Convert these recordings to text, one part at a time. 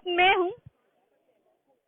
मैं हूँ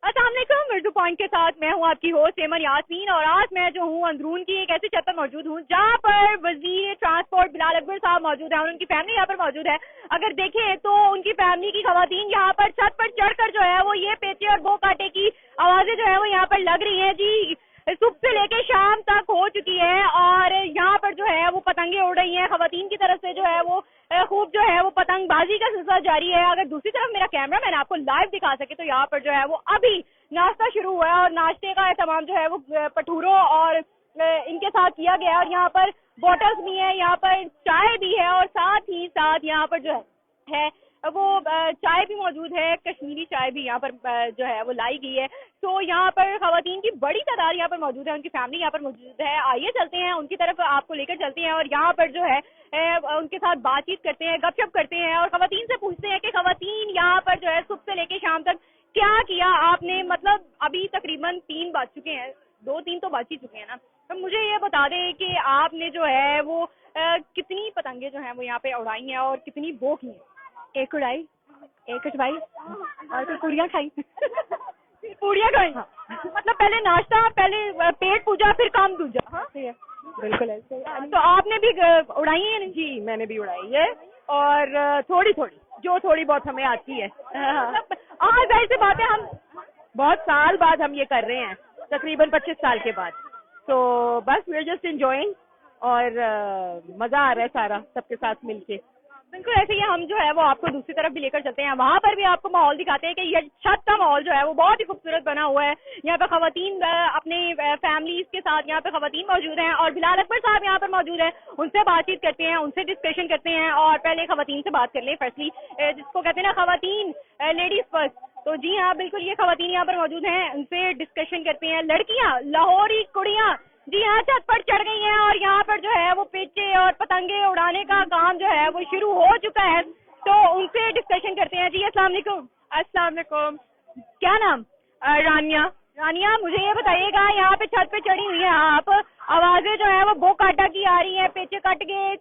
अस्सलामुअलैकुम उर्दू पॉइंट के साथ मैं हूँ आपकी होस्ट एमन यास्मीन और आज मैं जो हूँ अंदरून की एक ऐसी छत पर मौजूद हूँ जहाँ पर वजीर ट्रांसपोर्ट बिलाल अकबर साहब मौजूद हैं और उनकी फैमिली यहाँ पर मौजूद है। अगर देखें तो उनकी फैमिली की खवातीन यहाँ पर छत पर चढ़कर जो है वो ये पेचे और बो काटे की आवाजें जो है वो यहाँ पर लग रही है जी। सुबह से लेके शाम तक हो चुकी है और यहाँ पर जो है वो पतंगे उड़ रही हैं। खवातीन की तरफ से जो है वो खूब जो है वो पतंगबाजी का सिलसिला जारी है। अगर दूसरी तरफ मेरा कैमरा मैन आपको लाइव दिखा सके तो यहाँ पर जो है वो अभी नाश्ता शुरू हुआ है और नाश्ते का एहतमाम जो है वो पठूरों और इनके साथ किया गया है और यहाँ पर बॉटल्स भी हैं, यहाँ पर चाय भी है और साथ ही साथ यहाँ पर जो है वो चाय भी मौजूद है, कश्मीरी चाय भी यहाँ पर जो है वो लाई गई है। तो यहाँ पर खवातीन की बड़ी तादाद यहाँ पर मौजूद है, उनकी फैमिली यहाँ पर मौजूद है। आइए चलते हैं उनकी तरफ, आपको लेकर चलते हैं और यहाँ पर जो है उनके साथ बातचीत करते हैं, गपशप करते हैं और खवातीन से पूछते हैं कि खवातीन यहाँ पर जो है सुबह से लेके शाम तक क्या किया आपने। मतलब अभी तकरीबन 3 बज चुके हैं, 2-3 तो बज ही चुके हैं ना। तो मुझे ये बता दें कि आपने जो है वो कितनी पतंगे जो है वो यहाँ पे उड़ाई हैं और कितनी बो की हैं। एक उड़ाई, एक कटवाई और फिर पूड़ियाँ खाई। पूड़ियाँ खाई, मतलब पहले नाश्ता, पहले पेट पूजा, फिर काम दूजा। हाँ बिल्कुल ऐसे। तो आपने भी उड़ाई है? जी मैंने भी उड़ाई है और थोड़ी थोड़ी जो थोड़ी बहुत हमें आती है। आज जाहिर सी बात है, हम बहुत साल बाद हम ये कर रहे हैं, तकरीबन 25 साल के बाद। तो बस वी आर जस्ट एंजॉयिंग और मजा आ रहा है सारा सबके साथ मिलके। बिल्कुल ऐसे ही हम जो है वो आपको दूसरी तरफ भी लेकर चलते हैं, वहाँ पर भी आपको माहौल दिखाते हैं कि ये छत का माहौल जो है वो बहुत ही खूबसूरत बना हुआ है। यहाँ पे खवातीन अपने फैमिलीज के साथ यहाँ पे खवातीन मौजूद हैं और बिलाल अकबर साहब यहाँ पर मौजूद हैं। उनसे बातचीत करते हैं, उनसे डिस्कशन करते हैं और पहले खवातीन से बात कर लें फर्स्टली, जिसको कहते हैं ना खवातीन, लेडीज फर्स्ट। तो जी हाँ बिल्कुल, ये खवातीन यहाँ पर मौजूद हैं, उनसे डिस्कशन करते हैं। लड़कियाँ, लाहौरी कुड़ियाँ जी हाँ छत पर चढ़ गई हैं और यहाँ पर जो है वो पेचे और पतंगे उड़ाने का काम जो है वो शुरू हो चुका है। तो उनसे डिस्कशन करते हैं। जी अस्सलाम वालेकुम। अस्सलाम वालेकुम। क्या नाम? रानिया। रानिया, मुझे ये बताइएगा, यहाँ पे छत पे चढ़ी हुई है आप, आवाजें जो है वो बो काटा की आ रही है, पेचे कट के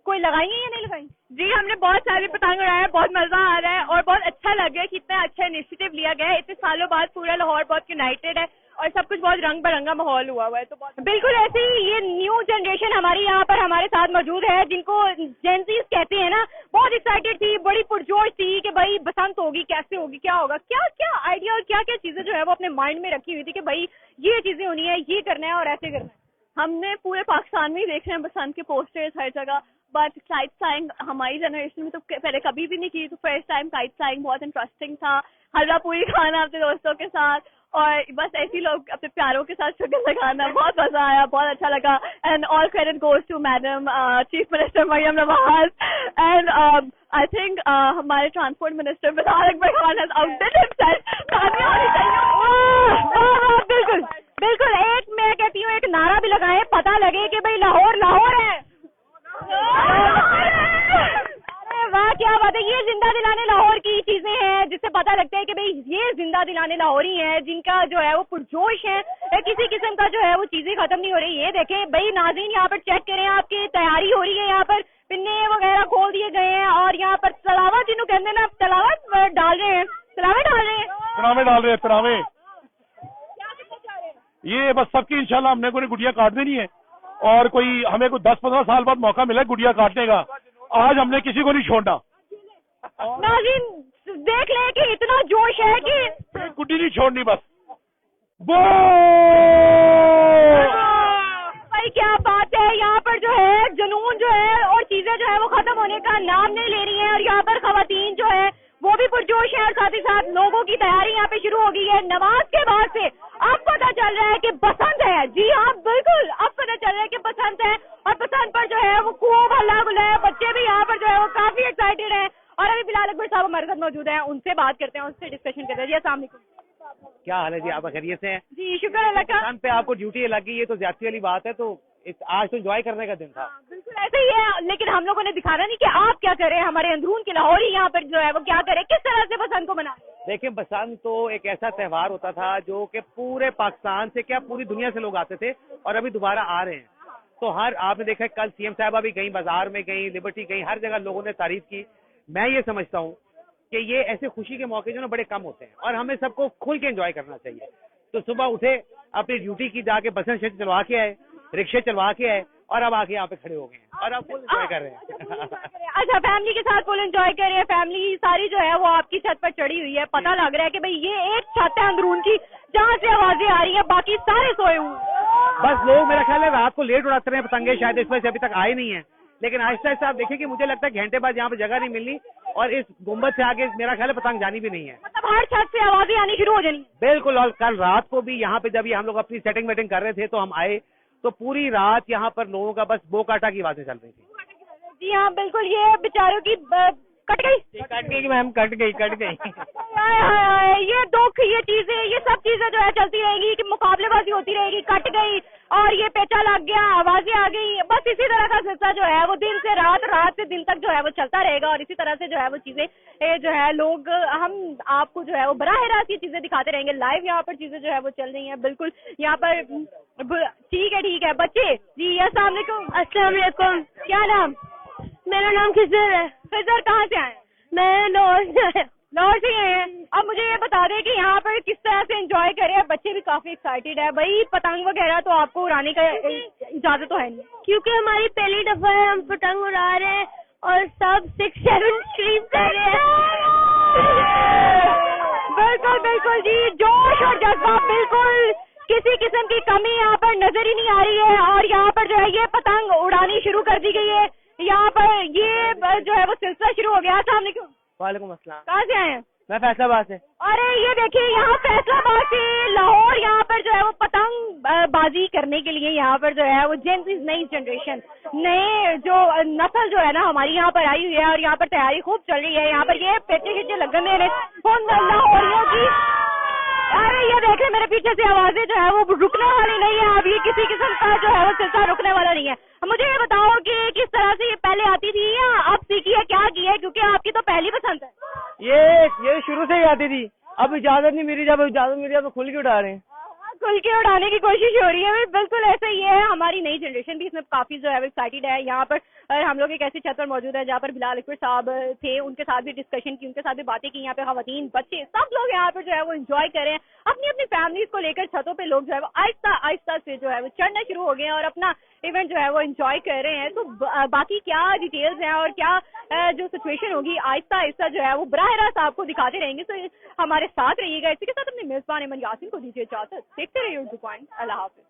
कोई लगाई है या नहीं लगाई? जी हमने बहुत सारे पतंग उड़ाए हैं, बहुत मजा आ रहा है और बहुत अच्छा लग रहा है कि इतना अच्छा इनिशिएटिव लिया गया है। इतने सालों बाद पूरा लाहौर बहुत यूनाइटेड है और सब कुछ बहुत रंग बिरंगा माहौल हुआ है। तो बहुत बिल्कुल ऐसे ही ये न्यू जनरेशन हमारी यहाँ पर हमारे साथ मौजूद है, जिनको जेंजीज कहते हैं ना, बहुत एक्साइटेड थी, बड़ी पुरजोश थी कि भाई बसंत होगी, कैसे होगी, क्या होगा, क्या क्या आइडिया और क्या क्या चीजें जो है वो अपने माइंड में रखी हुई थी कि भाई ये चीजें होनी है, ये करना है और ऐसे करना है। हमने पूरे पाकिस्तान में ही देखे हैं बसंत के पोस्टर्स हर जगह, बट काइट फ्लाइंग हमारी जनरेशन में तो पहले कभी भी नहीं की। तो फर्स्ट टाइम काइट फ्लाइंग बहुत इंटरेस्टिंग था, हलवा पूरी खाना अपने दोस्तों के साथ और बस ऐसे ही लोग अपने प्यारों के साथ शुगर लगाना, बहुत मजा आया, बहुत अच्छा लगा। And all credit goes to madam chief minister Maryam Nawaz and I think हमारे transport minister Bilal Akbar Khan has outdid himself. बिल्कुल बिल्कुल, एक मैं कहती हूँ एक नारा भी लगाएं, पता लगे कि भाई लाहौर लाहौर है। अरे वाह, क्या बात है। ये जिंदा दिलाने लाहौर की चीजें हैं जिससे पता लगता है कि भाई ये जिंदा दिलाने लाहौरी हैं, जिनका जो है वो पुरजोश है, किसी किस्म का जो है वो चीजें खत्म नहीं हो रही। ये देखें भाई नाज़रीन, यहाँ पर चेक करें, आपकी तैयारी हो रही है, यहाँ पर पिन्ने वगैरह खोल दिए गए हैं और यहाँ पर तलावा जिन्हों कहते हैं ना, तलावा डाल रहे हैं, तलावे डाल रहे हैं, तलावे डाल रहे हैं, तलावे। ये बस सबकी इंशाल्लाह हमने कोई गुड़िया काट देनी है और कोई हमें कोई 10-15 साल बाद मौका मिला गुड़िया काटने का। आज हमने किसी को नहीं छोड़ा। नाज़रीन देख ले कि इतना जोश है कि गुड्डी नहीं छोड़नी बस। वो भाई क्या बात है, यहाँ पर जो है जुनून जो है और चीजें जो है वो खत्म होने का नाम नहीं ले रही हैं और यहाँ पर खवातीन जो है वो भी पुरजोश है और साथ ही साथ लोगों की तैयारी यहाँ पे शुरू हो गई है। नमाज के बाद से अब पता चल रहा है कि बसंत है। जी हाँ बिल्कुल, अब पता चल रहा है कि बसंत है और बसंत पर जो है वो खूब हल्ला गुल्ला है, बच्चे भी यहाँ पर जो है वो काफी एक्साइटेड है। और अभी बिलाल अकबर साहब हमारे साथ मौजूद हैं, उनसे बात करते हैं, उनसे डिस्कशन करते हैं। जी अस्सलाम वालेकुम। क्या हाल है जी, आप खैरियत से हैं? जी शुक्र अल्लाह का। पे आपको ड्यूटी लग गई है तो ज्यादती वाली बात है, तो आज तो एंजॉय करने का दिन था। बिल्कुल ऐसे ही है, लेकिन हम लोगों ने दिखाना नहीं कि आप क्या करें, हमारे अंदरून के लाहौरी यहाँ पर जो है वो क्या करे, किस तरह से बसंत को मना। देखिए बसंत तो एक ऐसा त्योहार होता था जो कि पूरे पाकिस्तान से क्या पूरी दुनिया से लोग आते थे और अभी दोबारा आ रहे हैं। तो हर आपने देखा कल सीएम साहबा भी गई, बाजार में गई, लिबर्टी गई, हर जगह लोगों ने तारीफ की। मैं ये समझता हूँ कि ये ऐसे खुशी के मौके जो ना बड़े कम होते हैं और हमें सबको खुल के एंजॉय करना चाहिए। तो सुबह उठे, अपनी ड्यूटी की, जाके बसें चलवा के आए, रिक्शे चलवा के आए और अब आके यहाँ पे खड़े हो गए हैं और अब फुल एंजॉय कर रहे हैं। अच्छा, फैमिली के साथ फुल एंजॉय कर रहे हैं। फैमिली सारी जो है वो आपकी छत पर चढ़ी हुई है। पता लग रहा है कि भाई ये एक छत है अंदरून की जहाँ से आवाजें आ रही है, बाकी सारे सोए हुए। बस लोग मेरा ख्याल है रात को लेट उड़ाते रहे पतंगे, शायद इस वजह से अभी तक आए नहीं है। लेकिन आहिस्ता आहिस्ता आप देखिए कि मुझे लगता है घंटे बाद यहाँ पे जगह नहीं मिलनी और इस गुम्बद से आगे मेरा ख्याल है पतंग जानी भी नहीं है। मतलब हर छत से आवाजें आनी शुरू हो जानी। बिल्कुल। और कल रात को भी यहाँ पे जब ये हम लोग अपनी सेटिंग वेटिंग कर रहे थे तो हम आए तो पूरी रात यहाँ पर लोगों का बस बो काटा की आवाजें चल रही थी। जी हाँ बिल्कुल, ये बेचारों की कट गई मैम, कट गई। ये दुख, ये चीजें, ये सब चीजें जो है चलती रहेगी कि मुकाबलेबाजी होती रहेगी। कट गई और ये पेचा लग गया, आवाजें आ गई, बस इसी तरह का सिलसिला जो है वो दिन से रात, रात से दिन तक जो है वो चलता रहेगा। और इसी तरह से जो है वो चीजें जो है लोग, हम आपको जो है वो बराह रास्त ये चीजें दिखाते रहेंगे। लाइव यहाँ पर चीजें जो है वो चल रही है। बिल्कुल यहाँ पर ठीक है बच्चे जी। अस्सलाम वालेकुम। क्या नाम? मेरा नाम खिजर है। खिजर कहाँ से आए? मैं लाहौर से आए हैं। अब मुझे ये बता दें कि यहाँ पर किस तरह से एंजॉय कर रहे हैं बच्चे? भी काफी एक्साइटेड है भाई। पतंग वगैरह तो आपको उड़ाने का इजाजत तो है नहीं, क्योंकि हमारी पहली दफा है, हम पतंग उड़ा रहे हैं और सब 6-7 स्ट्रीम कर रहे हैं। बिल्कुल जी, जोश और जज्बा, बिल्कुल किसी किस्म की कमी यहाँ पर नजर ही नहीं आ रही है। और यहाँ पर जो है ये पतंग उड़ानी शुरू कर दी गई है। यहाँ पर ये जो है वो सिलसिला शुरू हो गया। अस्सलाम वालेकुम। वालेकुम अस्सलाम। कहाँ से आए हैं? मैं फैसलाबाद से। अरे ये देखिए, यहाँ फैसलाबाद से लाहौर यहाँ पर जो है वो पतंग बाजी करने के लिए यहाँ पर जो है वो नई जनरेशन, नए जो नस्ल जो है ना हमारी यहाँ पर आई हुई है और यहाँ पर तैयारी खूब चल रही है। यहाँ पर ये पेचे खींचे लगन दे रहे लाहौरियों की। अरे ये देखे मेरे पीछे से आवाजें जो है वो रुकने वाली नहीं है। अभी किसी किस्म का जो है वो सिलसिला रुकने वाला नहीं है। मुझे ये बताओ कि किस तरह से ये पहले आती थी या अब सीखी है, क्या की है? क्योंकि आपकी तो पहली पसंद है। ये शुरू से ही आती थी, अब इजाजत नहीं मिली, जब इजाजत मिली अब खुल के उठा रहे हैं। खुल के उड़ाने की कोशिश हो रही है। बिल्कुल ऐसा ही है। हमारी नई जनरेशन भी इसमें काफी जो है एक्साइटेड है। यहाँ पर हम लोग एक ऐसी छत पर मौजूद है जहाँ पर बिलाल अकबर साहब थे, उनके साथ भी डिस्कशन की, उनके साथ भी बातें की। यहाँ पे खवातीन, बच्चे, सब लोग यहाँ पर जो है वो एंजॉय कर रहे हैं। अपनी अपनी फैमिलीज को लेकर छतों पे लोग जो है वो आहिस्ता आहिस्ता से जो है वो चढ़ना शुरू हो गए हैं और अपना इवेंट जो है वो एंजॉय कर रहे हैं। तो बाकी क्या डिटेल्स हैं और क्या जो सिचुएशन होगी आहिस्ता आहिस्ता जो है वो बराह रास्त आपको दिखाते रहेंगे। तो हमारे साथ रहिएगा। इसी के साथ अपने मेजबान अमन यासिन को दीजिए इजाजत। देखते रहिए उर्दू पॉइंट। अल्लाह हाफिज।